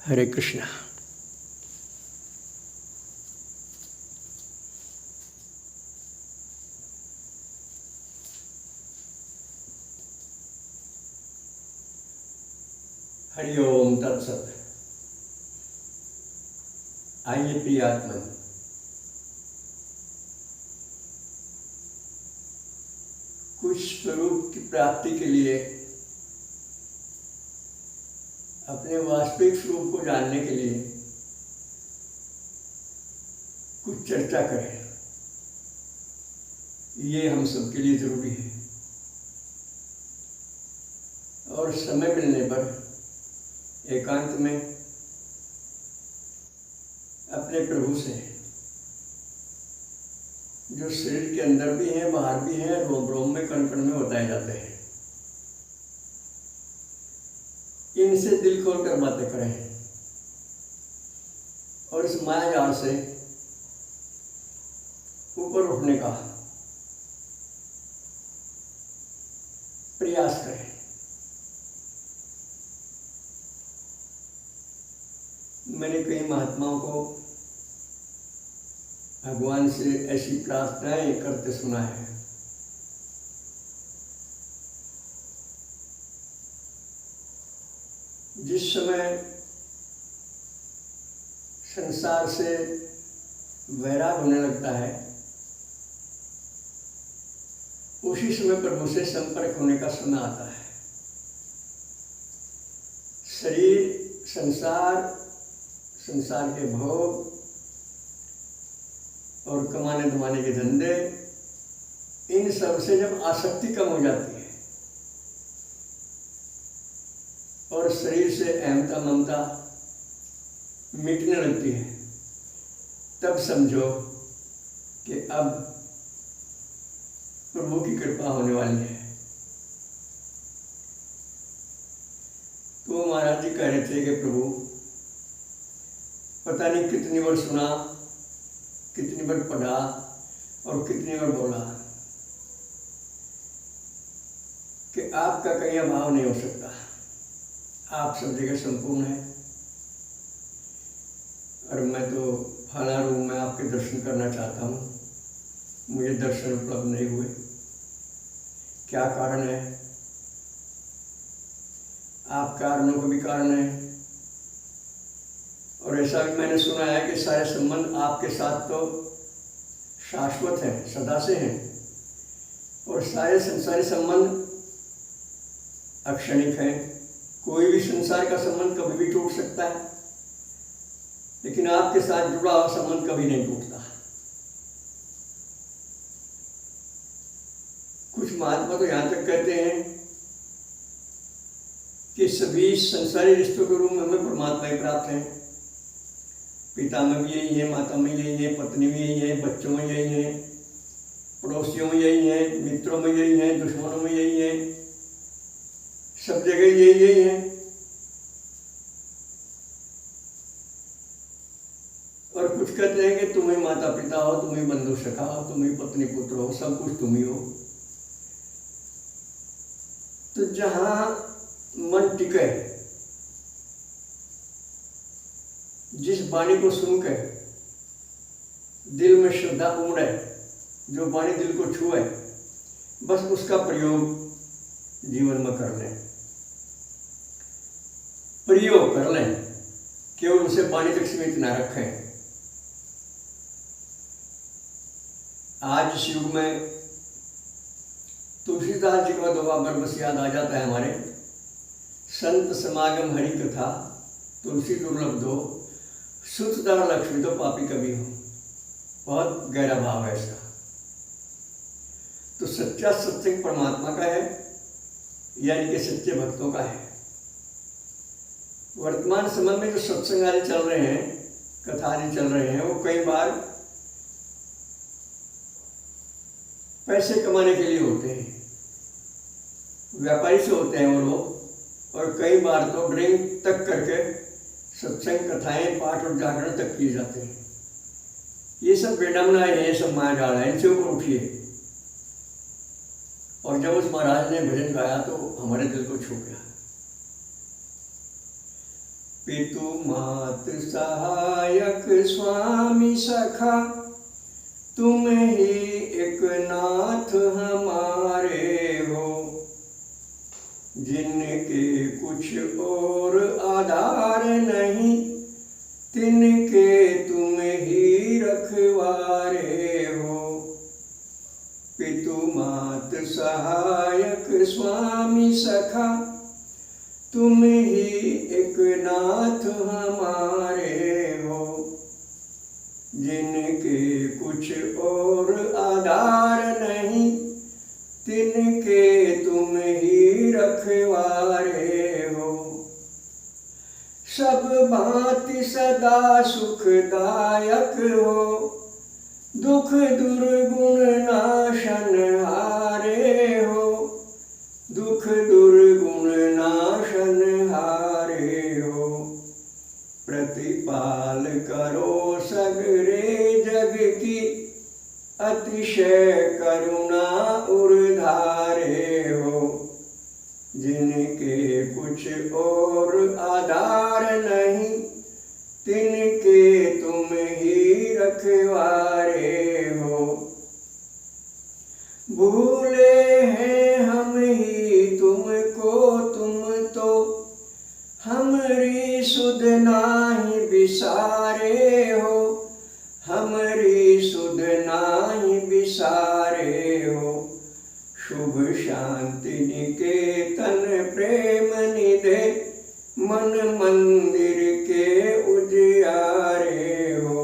हरे कृष्णा। हरि ओम तत्सत। आइए प्रिय आत्मन, कुछ स्वरूप की प्राप्ति के लिए, अपने वास्तविक स्वरूप को जानने के लिए कुछ चर्चा करें। ये हम सबके लिए जरूरी है और समय मिलने पर एकांत में अपने प्रभु से, जो शरीर के अंदर भी हैं बाहर भी हैं, रोम रोम में कण कण में बताए जाते हैं, इनसे दिल खोलकर बातें करें और इस माया जाल से ऊपर उठने का प्रयास करें। मैंने कई महात्माओं को भगवान से ऐसी प्रार्थनाएं करते सुना है। जिस समय संसार से वैराग होने लगता है, उसी समय प्रभु से संपर्क होने का समय आता है। शरीर, संसार के भोग और कमाने धमाने के धंधे, इन सब से जब आसक्ति कम हो जाती है और शरीर से अहमता ममता मिटने लगती है, तब समझो कि अब प्रभु की कृपा होने वाली है। तो महाराज जी कह रहे थे कि प्रभु, पता नहीं कितनी बार सुना, कितनी बार पढ़ा और कितनी बार बोला कि आपका कहीं अभाव नहीं हो सकता, आप सब जगह संपूर्ण है। और मैं तो फला रूम में आपके दर्शन करना चाहता हूँ, मुझे दर्शन उपलब्ध नहीं हुए, क्या कारण है? आप कारणों का भी कारण है। और ऐसा भी मैंने सुना है कि सारे संबंध आपके साथ तो शाश्वत हैं, सदा से हैं, और सारे संसारी संबंध अक्षणिक हैं। कोई भी संसार का संबंध कभी भी टूट सकता है, लेकिन आपके साथ जुड़ा हुआ संबंध कभी नहीं टूटता। कुछ महात्मा तो यहाँ तक कहते हैं कि सभी संसारी रिश्तों के रूप में हमें परमात्मा ही प्राप्त है। पिता में भी यही है, माता में यही है, पत्नी में यही है, बच्चों में यही है, पड़ोसियों में यही है, मित्रों में यही है, दुश्मनों में यही है, सब जगह यही है। और कुछ कहते हैं कि तुम ही माता पिता हो, तुम ही बंधु सखा हो, तुम ही पत्नी पुत्र हो, सब कुछ तुम ही हो। तो जहां मन टिके, जिस वाणी को सुनकर दिल में श्रद्धा उमड़े, जो वाणी दिल को छुए, बस उसका प्रयोग जीवन में कर लें, प्रयोग कर लें, केवल उसे वाणी तक सीमित न रखें। आज इस युग में तुलसीदास जी का दोहा बरबस याद आ जाता है हमारे, संत समागम हरि कथा, तुलसी दुर्लभ दो, सुतदार लक्ष्मी तो पापी कभी हो। बहुत गहरा भाव है इसका। तो सच्चा सत्संग परमात्मा का है, यानी कि सच्चे भक्तों का है। वर्तमान समय में जो सत्संग आदि चल रहे हैं, कथा आदि चल रहे हैं, वो कई बार पैसे कमाने के लिए होते हैं, व्यापारी से होते हैं वो लोग, और कई बार तो ड्रिंक तक करके सत्संग, कथाएं, पाठ और जागरण तक किए जाते हैं। ये सब बेडमना है, ये सब माया जाल है, इनसे ऊपर उठिए। और जब उस महाराज ने भजन गाया तो हमारे दिल को छू गया। पितु मात सहायक स्वामी सखा, तुम ही एक नाथ हमारे हो। जिनके कुछ और आधार नहीं, तिनके तुम ही रखवारे हो। पितु मात सहायक स्वामी सखा, तुम ही एक नाथ हमारे हो। जिनके कुछ और आधार नहीं, तिनके तुम ही रखवारे हो। सब भांति सदा सुखदायक हो, दुख दुर्गुण नाशन हारे हो। दुख दुर्गुण नाशन हारे हो। प्रतिपाल करो सगरे जग की, अतिशय करुणा उर्धारे हो। जिनके कुछ और आधार नहीं, तिनके तुम ही रखवारे हो। भूले हैं हम ही तुमको, तुम तो हमरी सुध नाही बिसारे हो। हमरी सुध नाही बिसारे हो। शुभ शांति निकेतन प्रेम निधे, मन मंदिर के उजियारे हो।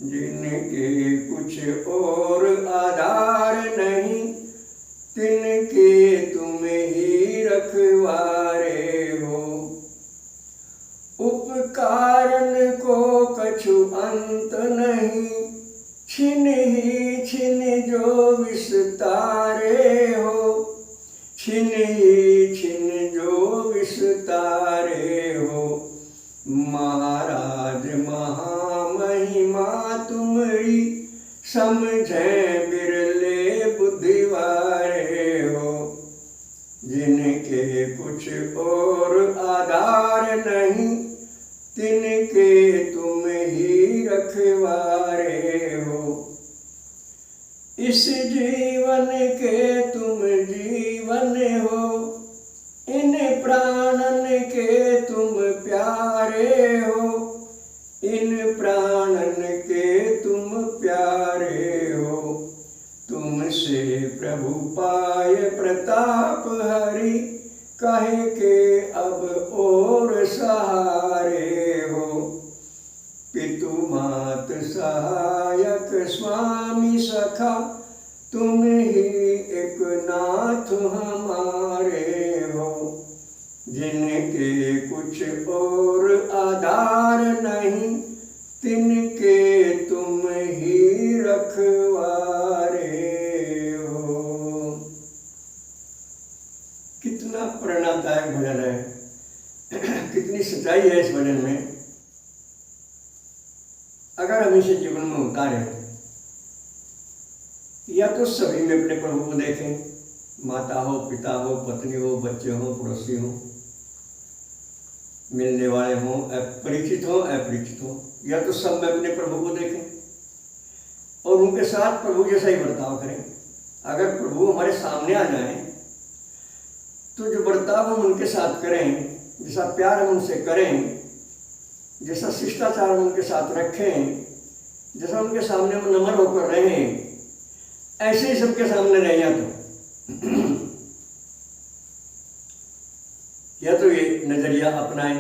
जिनके कुछ और आधार नहीं, तिनके तुम ही रखवारे हो। उपकारन को कछु अंत नहीं, छिन ही छिन जो विस्तारे हो। छिन ही छिन जो विस्तारे हो। महाराज महामहिमा तुमरी, समझे बिरले बुद्धिवारे हो। जिनके कुछ और आधार नहीं, तिनके तुम ही रखवारे हो। इस जीवन के तुम जीवन हो, इन प्राणन के तुम प्यारे हो। इन प्राणन के तुम प्यारे हो। तुमसे प्रभु पाय प्रताप हरि, कहे के अब और सहारे हो। पितु मात सहायक स्वामी सखा, तुम ही एक नाथ हमारे हो। जिनके कुछ और आधार नहीं, तिनके तुम ही रखवारे हो। कितना प्रेरणादायक भजन है, कितनी सच्चाई है इस भजन में। अगर हम इसे जीवन में उतारें, या तो सभी में अपने प्रभु को देखें, माता हो, पिता हो, पत्नी हो, बच्चे हो, पड़ोसी हो, मिलने वाले हों, परिचित हो, अपरिचित हो, या तो सब में अपने प्रभु को देखें और उनके साथ प्रभु जैसा ही बर्ताव करें। अगर प्रभु हमारे सामने आ जाएं, तो जो बर्ताव हम उनके साथ करें, जैसा प्यार हम उनसे करें, जैसा शिष्टाचार हम उनके साथ रखें, जैसा उनके सामने हम नम्र होकर रहें, ऐसे ही सबके सामने रहें। या तो ये नजरिया अपनाएं,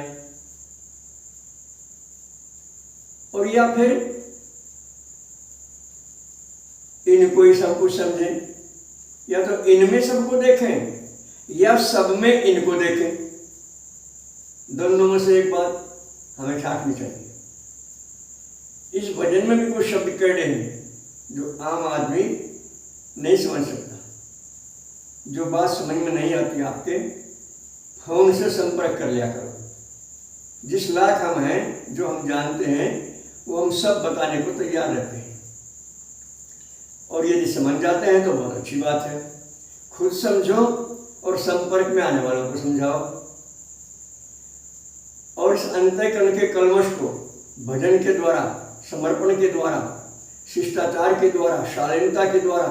और या फिर इनको ही सब कुछ समझें। या तो इनमें सबको देखें, या सब में इनको देखें। दोनों में से एक बात हमें ठाकनी चाहिए। इस भजन में भी कुछ शब्द कड़े हैं जो आम आदमी नहीं समझ सकता। जो बात समझ में नहीं आती, आपके फोन से संपर्क कर लिया करो। जिस लायक हम हैं, जो हम जानते हैं, वो हम सब बताने को तैयार रहते हैं। और यदि समझ जाते हैं तो बहुत अच्छी बात है। खुद समझो और संपर्क में आने वालों को समझाओ। और और इस अंतःकरण के कलमश को भजन के द्वारा, समर्पण के द्वारा, शिष्टाचार के द्वारा, शालीनता के द्वारा,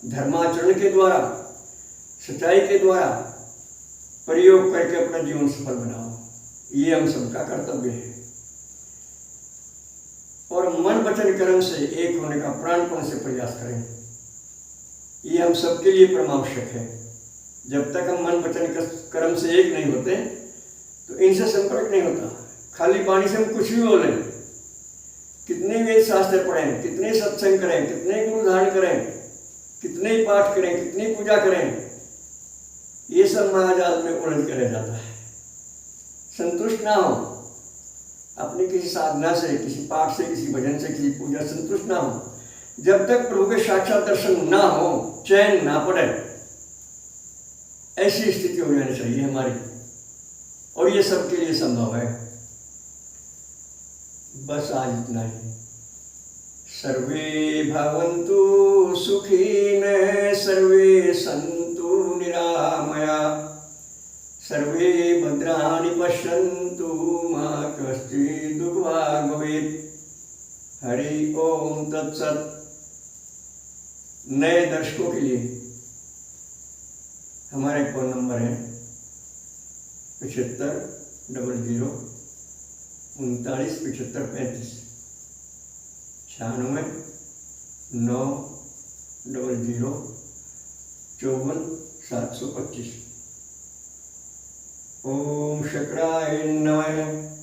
धर्माचरण के द्वारा, सच्चाई के द्वारा प्रयोग करके अपना जीवन सफल बनाओ। ये हम सबका कर्तव्य है। और मन वचन कर्म से एक होने का प्राणपण से प्रयास करें। ये हम सबके लिए परमावश्यक है। जब तक हम मन वचन कर्म से एक नहीं होते तो इनसे संपर्क नहीं होता। खाली वाणी से हम कुछ भी बोलें, कितने वेद शास्त्र पढ़ें, कितने सत्संग करें, कितने गुरु धारण करें, कितने पाठ करें, कितनी पूजा करें, ये सब मायाजाल में उलझ कर रह जाता है। संतुष्ट ना हो अपनी किसी साधना से, किसी पाठ से, किसी भजन से, किसी पूजा, संतुष्ट ना हो जब तक प्रभु के साक्षात दर्शन ना हो, चैन ना पड़े। ऐसी स्थिति हो जानी चाहिए हमारी, और ये सबके लिए संभव है। बस आज इतना ही। सर्वे भवन्तु सुखिनः, सर्वे सन्तु निरामया, सर्वे भद्राणि पश्यन्तु मा कश्चित् दुःखभाग् भवेत्। हरि ओम तत्सत्। नए दर्शकों के लिए हमारे फोन नंबर है 75 00 39 75 35, 96 9 00 54 725। ओम शंकराय नमः।